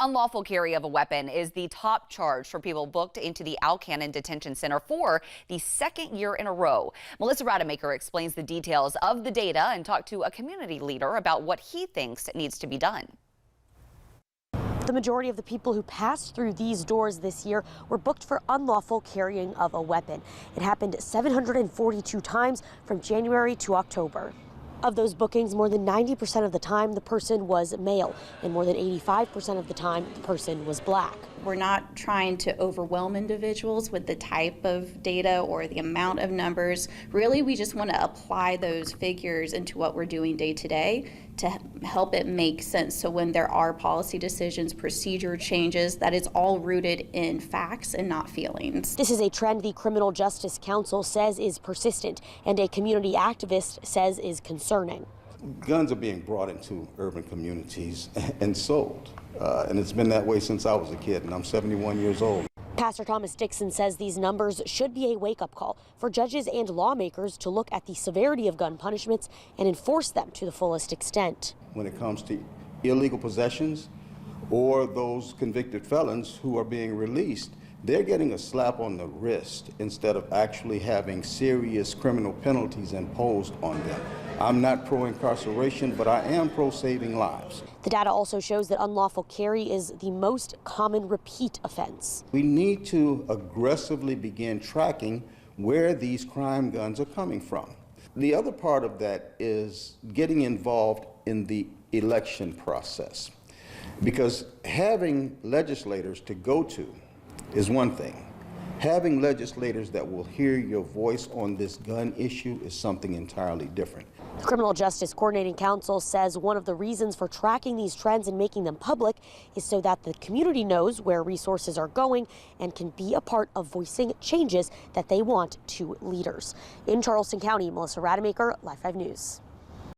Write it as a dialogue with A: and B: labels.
A: Unlawful carry of a weapon is the top charge for people booked into the Alcannon Detention Center for the second year in a row. Melissa Rademacher explains the details of the data and talked to a community leader about what he thinks needs to be done.
B: The majority of the people who passed through these doors this year were booked for unlawful carrying of a weapon. It happened 742 times from January to October. Of those bookings, more than 90% of the time the person was male, and more than 85% of the time the person was black.
C: We're not trying to overwhelm individuals with the type of data or the amount of numbers. Really, we just want to apply those figures into what we're doing day to day to help it make sense. So when there are policy decisions, procedure changes, that it's all rooted in facts and not feelings.
B: This is a trend the Criminal Justice Council says is persistent, and a community activist says is concerning.
D: Guns are being brought into urban communities and sold. And it's been that way since I was a kid, and I'm 71 years old.
B: Pastor Thomas Dixon says these numbers should be a wake-up call for judges and lawmakers to look at the severity of gun punishments and enforce them to the fullest extent.
D: When it comes to illegal possessions or those convicted felons who are being released, they're getting a slap on the wrist instead of actually having serious criminal penalties imposed on them. I'm not pro-incarceration, but I am pro-saving lives.
B: The data also shows that unlawful carry is the most common repeat offense.
D: We need to aggressively begin tracking where these crime guns are coming from. The other part of that is getting involved in the election process, because having legislators to go to is one thing. Having legislators that will hear your voice on this gun issue is something entirely different.
B: The Criminal Justice Coordinating Council says one of the reasons for tracking these trends and making them public is so that the community knows where resources are going and can be a part of voicing changes that they want to leaders. In Charleston County, Melissa Rademacher, Live 5 News.